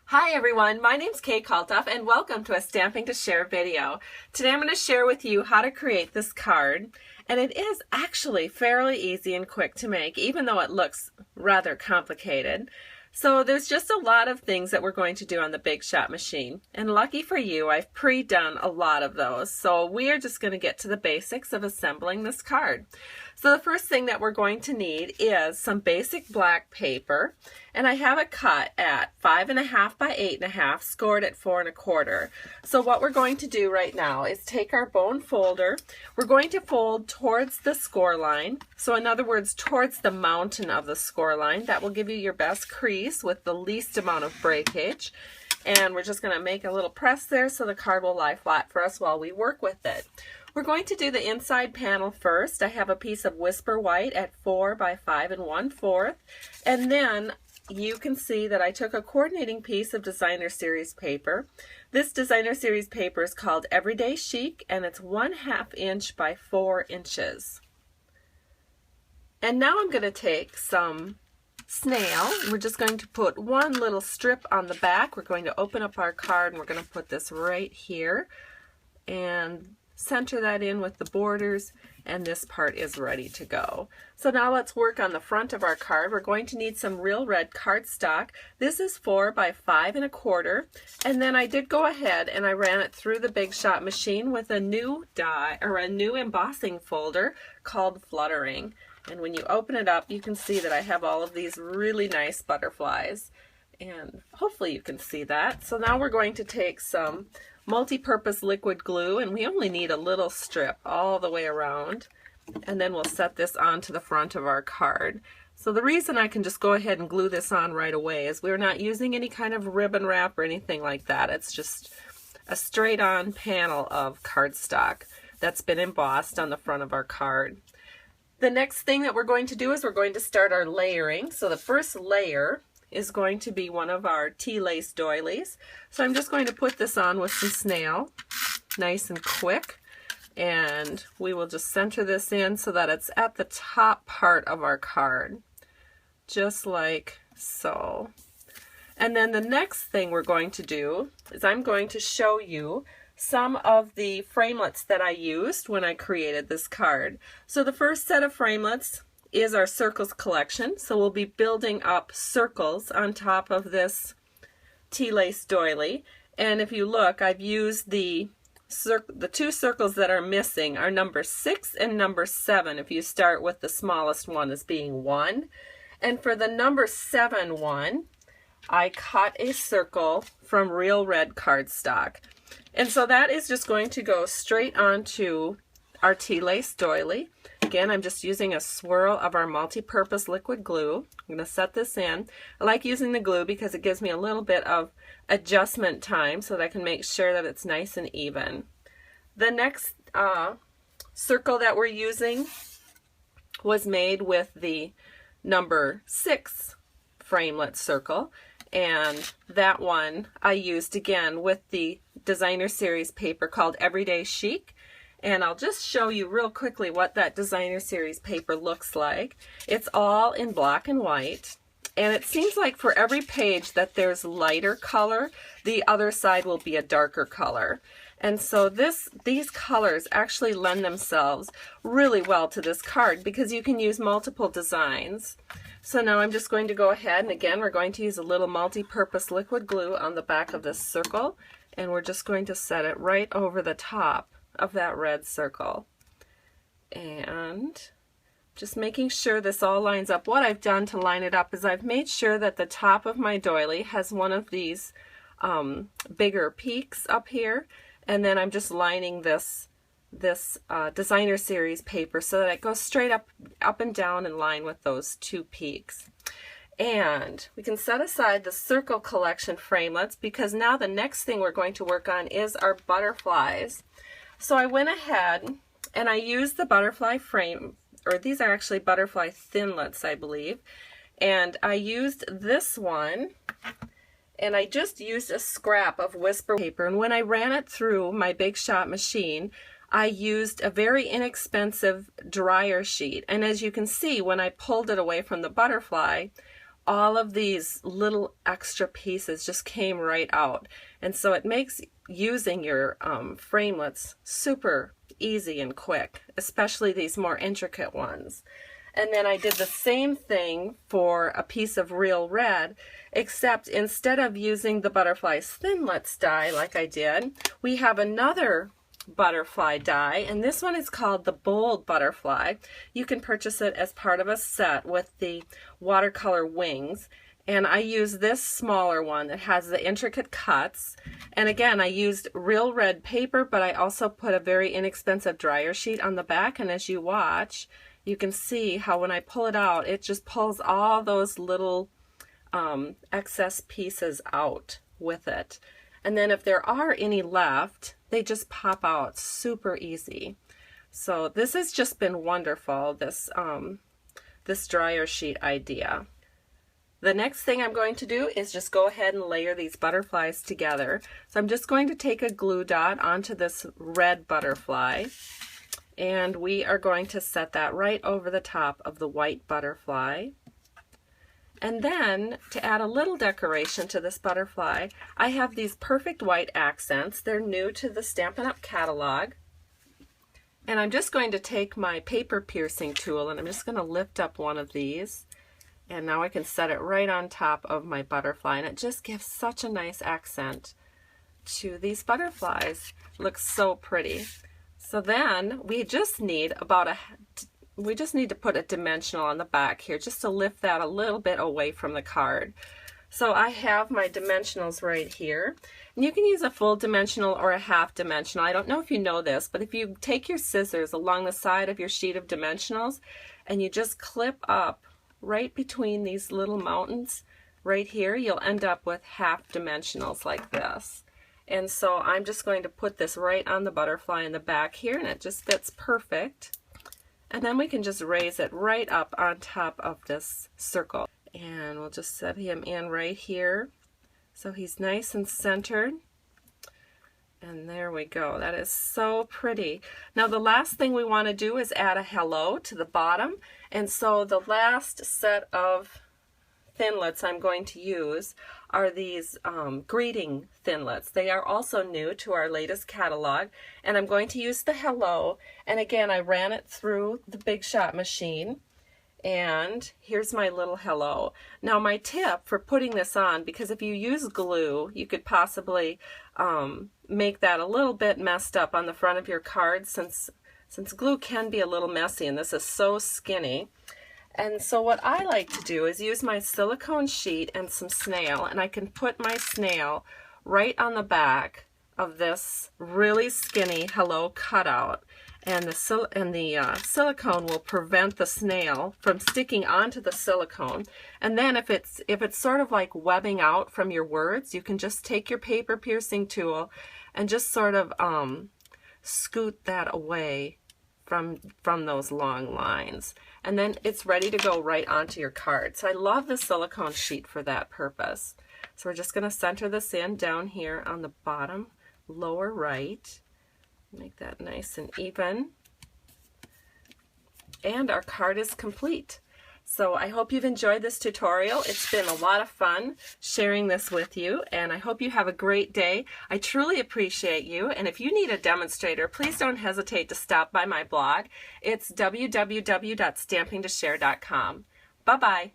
Hi everyone, my name's Kay Kalthoff and welcome to a Stamping to Share video. Today I'm going to share with you how to create this card, and it is actually fairly easy and quick to make, even though it looks rather complicated. So there's just a lot of things that we're going to do on the Big Shot machine, and lucky for you I've pre-done a lot of those, so we are just going to get to the basics of assembling this card. So the first thing that we're going to need is some basic black paper, and I have it cut at 5.5 by 8.5, scored at 4 1/4. So what we're going to do right now is take our bone folder. We're going to fold towards the score line, so in other words towards the mountain of the score line. That will give you your best crease with the least amount of breakage, and we're just going to make a little press there so the card will lie flat for us while we work with it. We're going to do the inside panel first. I have a piece of Whisper White at 4 by 5 1/4, and then you can see that I took a coordinating piece of Designer Series paper. This Designer Series paper is called Everyday Chic, and it's 1/2 inch by 4 inches. And now I'm going to take some snail. We're just going to put one little strip on the back. We're going to open up our card and we're going to put this right here and center that in with the borders, and this part is ready to go. So now let's work on the front of our card. We're going to need some real red cardstock. This is 4 by 5 1/4, and then I did go ahead and I ran it through the Big Shot machine with a new die or a new embossing folder called Fluttering. And when you open it up, you can see that I have all of these really nice butterflies, and hopefully you can see that. So now we're going to take some multi-purpose liquid glue, and we only need a little strip all the way around, and then we'll set this onto the front of our card. So the reason I can just go ahead and glue this on right away is we're not using any kind of ribbon wrap or anything like that. It's just a straight on panel of cardstock that's been embossed on the front of our card. The next thing that we're going to do is we're going to start our layering. So the first layer is going to be one of our tea lace doilies. So I'm just going to put this on with some snail, nice and quick, and we will just center this in so that it's at the top part of our card, just like so. And then the next thing we're going to do is I'm going to show you some of the framelits that I used when I created this card. So the first set of framelits is our circles collection. So we'll be building up circles on top of this tea lace doily. And if you look, I've used the two circles that are missing are number 6 and number 7, if you start with the smallest one as being 1. And for the number 7 one, I cut a circle from real red cardstock. And so that is just going to go straight onto our tea lace doily. Again, I'm just using a swirl of our multi-purpose liquid glue. I'm going to set this in. I like using the glue because it gives me a little bit of adjustment time so that I can make sure that it's nice and even. The next circle that we're using was made with the number 6 framelit circle, and that one I used again with the Designer Series paper called Everyday Chic. And I'll just show you real quickly what that Designer Series paper looks like. It's all in black and white, and it seems like for every page that there's lighter color, the other side will be a darker color. And so these colors actually lend themselves really well to this card because you can use multiple designs. So now I'm just going to go ahead, and again we're going to use a little multi-purpose liquid glue on the back of this circle, and we're just going to set it right over the top of that red circle, and just making sure this all lines up. What I've done to line it up is I've made sure that the top of my doily has one of these bigger peaks up here, and then I'm just lining this Designer Series paper so that it goes straight up and down in line with those 2 peaks. And we can set aside the circle collection framelits because now the next thing we're going to work on is our butterflies. So I went ahead and I used the butterfly frame, or these are actually butterfly thinlits, I believe, and I used this one, and I just used a scrap of Whisper paper, and when I ran it through my Big Shot machine, I used a very inexpensive dryer sheet, and as you can see, when I pulled it away from the butterfly, all of these little extra pieces just came right out. And so it makes using your framelits super easy and quick, especially these more intricate ones. And then I did the same thing for a piece of real red, except instead of using the butterfly's thinlits die like I did, we have another butterfly die, and this one is called the Bold Butterfly. You can purchase it as part of a set with the watercolor wings, and I use this smaller one that has the intricate cuts. And again, I used real red paper, but I also put a very inexpensive dryer sheet on the back, and as you watch, you can see how when I pull it out, it just pulls all those little excess pieces out with it. And then if there are any left, they just pop out super easy. So this has just been wonderful, this dryer sheet idea. The next thing I'm going to do is just go ahead and layer these butterflies together. So I'm just going to take a glue dot onto this red butterfly, and we are going to set that right over the top of the white butterfly. And then, to add a little decoration to this butterfly, I have these perfect white accents. They're new to the Stampin' Up! Catalog. And I'm just going to take my paper piercing tool, and I'm just going to lift up one of these. And now I can set it right on top of my butterfly, and it just gives such a nice accent to these butterflies. It looks so pretty. So then, we just need to put a dimensional on the back here just to lift that a little bit away from the card. So I have my dimensionals right here. And you can use a full dimensional or a half dimensional. I don't know if you know this, but if you take your scissors along the side of your sheet of dimensionals and you just clip up right between these little mountains right here, you'll end up with half dimensionals like this. And so I'm just going to put this right on the butterfly in the back here, and it just fits perfect. And then we can just raise it right up on top of this circle. And we'll just set him in right here so he's nice and centered. And there we go. That is so pretty. Now the last thing we want to do is add a hello to the bottom. And so the last set of thinlits I'm going to use are these greeting thinlits. They are also new to our latest catalog, and I'm going to use the hello. And again, I ran it through the Big Shot machine, and here's my little hello. Now my tip for putting this on, because if you use glue, you could possibly make that a little bit messed up on the front of your card, since glue can be a little messy, and this is so skinny. And so what I like to do is use my silicone sheet and some snail, and I can put my snail right on the back of this really skinny hello cutout. And the silicone will prevent the snail from sticking onto the silicone. And then if it's sort of like webbing out from your words, you can just take your paper piercing tool and just sort of scoot that away from those long lines. And then it's ready to go right onto your card. So I love the silicone sheet for that purpose. So we're just going to center this in down here on the bottom lower right. Make that nice and even. And our card is complete. So I hope you've enjoyed this tutorial. It's been a lot of fun sharing this with you, and I hope you have a great day. I truly appreciate you, and if you need a demonstrator, please don't hesitate to stop by my blog. It's www.stampingtoshare.com. Bye-bye.